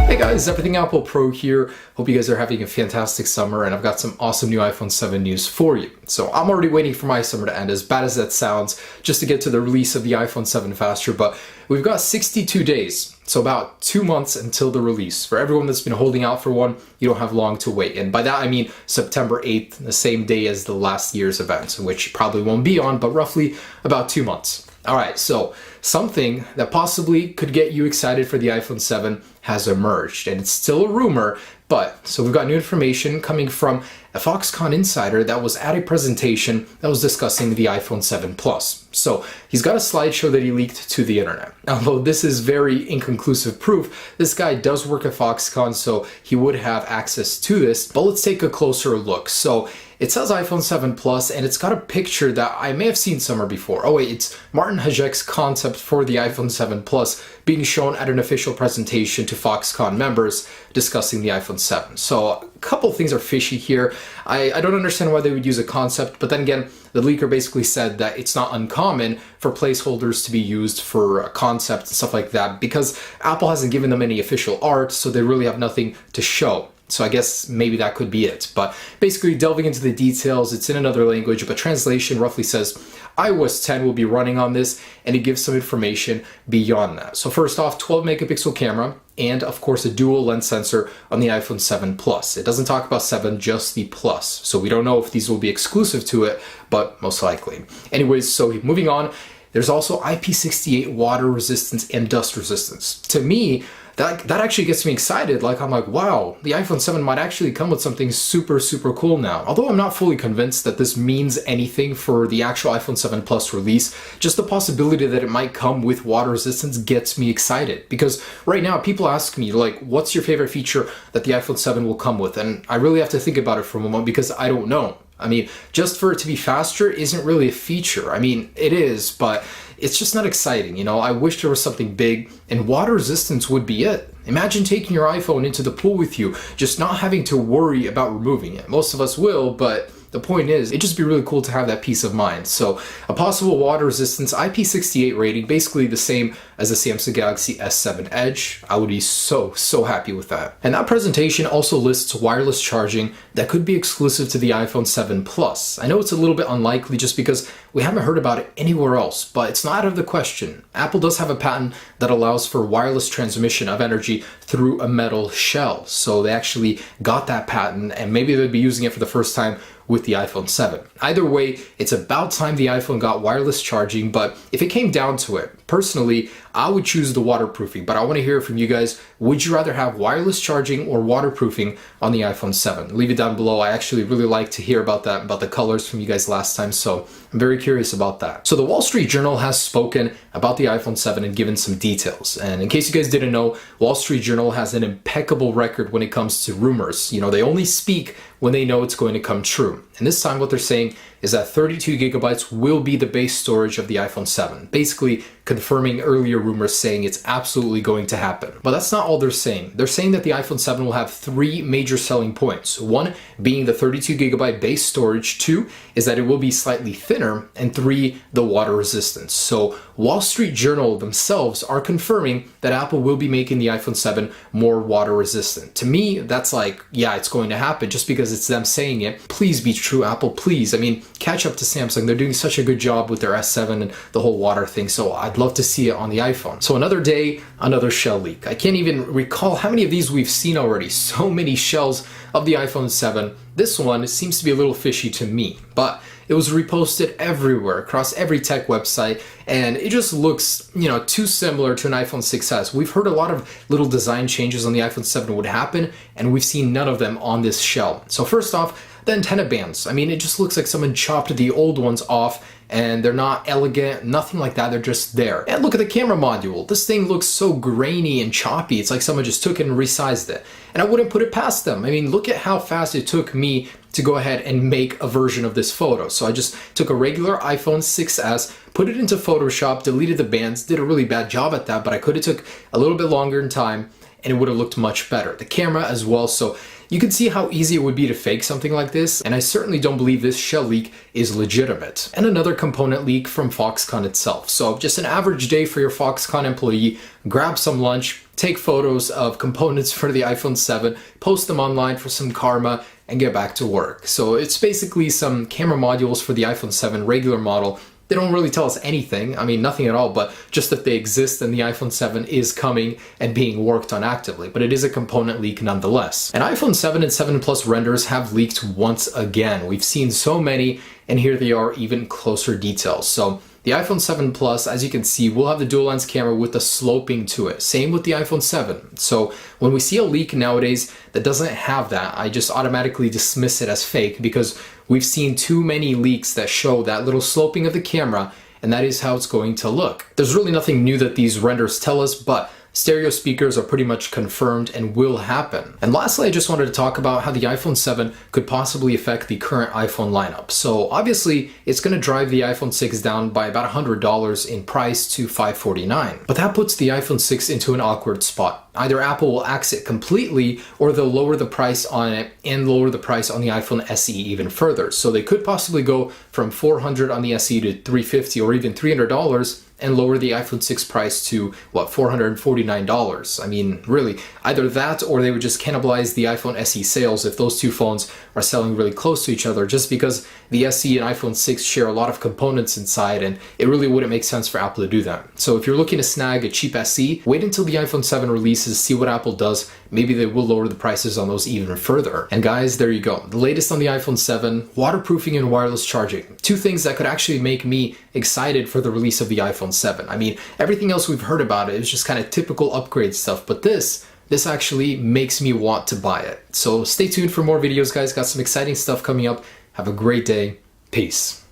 Hey guys, Everything Apple Pro here. Hope you guys are having a fantastic summer, and I've got some awesome new iPhone 7 news for you. So I'm already waiting for my summer to end, as bad as that sounds, just to get to the release of the iPhone 7 faster, but we've got 62 days, so about 2 months until the release. For everyone that's been holding out for one, you don't have long to wait. And by that I mean September 8th, the same day as the last year's event, which probably won't be on, but roughly about 2 months. Alright, so something that possibly could get you excited for the iPhone 7 has emerged, and it's still a rumor, but so we've got new information coming from a Foxconn insider that was at a presentation that was discussing the iPhone 7 Plus. So he's got a slideshow that he leaked to the internet. Although this is very inconclusive proof, this guy does work at Foxconn, so he would have access to this, but let's take a closer look. So it says iPhone 7 Plus, and it's got a picture that I may have seen somewhere before. Oh wait, it's Martin Hajek's concept for the iPhone 7 Plus being shown at an official presentation to Foxconn members discussing the iPhone 7. So a couple things are fishy here. I don't understand why they would use a concept, but then again, the leaker basically said that it's not uncommon for placeholders to be used for a concept and stuff like that, because Apple hasn't given them any official art, so they really have nothing to show. So I guess maybe that could be it. But basically, delving into the details, it's in another language, but translation roughly says iOS 10 will be running on this, and it gives some information beyond that. So first off, 12 megapixel camera, and of course a dual lens sensor on the iPhone 7 Plus. It doesn't talk about 7, just the Plus. So we don't know if these will be exclusive to it, but most likely. Anyways, so moving on, there's also IP68 water resistance and dust resistance. To me, that actually gets me excited. Like, I'm like, wow, the iPhone 7 might actually come with something super, super cool now. Although I'm not fully convinced that this means anything for the actual iPhone 7 Plus release, just the possibility that it might come with water resistance gets me excited. Because right now, people ask me, like, what's your favorite feature that the iPhone 7 will come with? And I really have to think about it for a moment, because I don't know. I mean, just for it to be faster isn't really a feature. I mean, it is, but it's just not exciting, you know? I wish there was something big, and water resistance would be it. Imagine taking your iPhone into the pool with you, just not having to worry about removing it. Most of us will, but the point is, it'd just be really cool to have that peace of mind. So a possible water resistance IP68 rating, basically the same as the Samsung Galaxy S7 Edge. I would be so happy with that. And that presentation also lists wireless charging that could be exclusive to the iPhone 7 Plus. I know it's a little bit unlikely just because we haven't heard about it anywhere else, but it's not out of the question. Apple does have a patent that allows for wireless transmission of energy through a metal shell. So they actually got that patent, and maybe they'd be using it for the first time with the iPhone 7. Either way, it's about time the iPhone got wireless charging, but if it came down to it, personally, I would choose the waterproofing, but I want to hear from you guys. Would you rather have wireless charging or waterproofing on the iPhone 7? Leave it down below. I actually really like to hear about that, about the colors from you guys last time, so I'm very curious about that. So the Wall Street Journal has spoken about the iPhone 7 and given some details. And in case you guys didn't know, Wall Street Journal has an impeccable record when it comes to rumors. You know, they only speak when they know it's going to come true. And this time what they're saying is that 32 gigabytes will be the base storage of the iPhone 7, basically confirming earlier rumors saying it's absolutely going to happen. But that's not all they're saying. They're saying that the iPhone 7 will have 3 major selling points. 1 being the 32 gigabyte base storage, 2 is that it will be slightly thinner, and 3, the water resistance. So Wall Street Journal themselves are confirming that Apple will be making the iPhone 7 more water resistant. To me, that's like, yeah, it's going to happen just because it's them saying it. Please be true, Apple, please. I mean, catch up to Samsung. They're doing such a good job with their S7 and the whole water thing, so I'd love to see it on the iPhone. So another day, another shell leak. I can't even recall how many of these we've seen already. So many shells of the iPhone 7. This one seems to be a little fishy to me, but it was reposted everywhere, across every tech website, and it just looks, you know, too similar to an iPhone 6s. We've heard a lot of little design changes on the iPhone 7 would happen, and we've seen none of them on this shell. So first off, the antenna bands. I mean, it just looks like someone chopped the old ones off, and they're not elegant, nothing like that, they're just there. And look at the camera module. This thing looks so grainy and choppy. It's like someone just took it and resized it. And I wouldn't put it past them. I mean, look at how fast it took me to go ahead and make a version of this photo. So I just took a regular iPhone 6s, put it into Photoshop, deleted the bands, did a really bad job at that, but I could have took a little bit longer in time, and it would have looked much better. The camera as well, so you can see how easy it would be to fake something like this, and I certainly don't believe this shell leak is legitimate. And another component leak from Foxconn itself. So just an average day for your Foxconn employee, grab some lunch, take photos of components for the iPhone 7, post them online for some karma, and get back to work. So it's basically some camera modules for the iPhone 7 regular model. They don't really tell us anything, I mean nothing at all, but just that they exist and the iPhone 7 is coming and being worked on actively, but it is a component leak nonetheless. And iPhone 7 and 7 Plus renders have leaked once again. We've seen so many, and here they are, even closer details. So the iPhone 7 Plus, as you can see, will have the dual lens camera with the sloping to it. Same with the iPhone 7. So when we see a leak nowadays that doesn't have that, I just automatically dismiss it as fake because we've seen too many leaks that show that little sloping of the camera, and that is how it's going to look. There's really nothing new that these renders tell us, but stereo speakers are pretty much confirmed and will happen. And lastly, I just wanted to talk about how the iPhone 7 could possibly affect the current iPhone lineup. So obviously, it's going to drive the iPhone 6 down by about $100 in price to $549. But that puts the iPhone 6 into an awkward spot. Either Apple will axe it completely, or they'll lower the price on it and lower the price on the iPhone SE even further. So they could possibly go from $400 on the SE to $350 or even $300 and lower the iPhone 6 price to, what, $449. I mean, really, either that or they would just cannibalize the iPhone SE sales if those two phones are selling really close to each other, just because the SE and iPhone 6 share a lot of components inside, and it really wouldn't make sense for Apple to do that. So if you're looking to snag a cheap SE, wait until the iPhone 7 releases, see what Apple does. Maybe they will lower the prices on those even further. And guys, there you go. The latest on the iPhone 7, waterproofing and wireless charging. Two things that could actually make me excited for the release of the iPhone 7. I mean, everything else we've heard about it is just kind of typical upgrade stuff, but this actually makes me want to buy it. So stay tuned for more videos, guys. Got some exciting stuff coming up. Have a great day. Peace.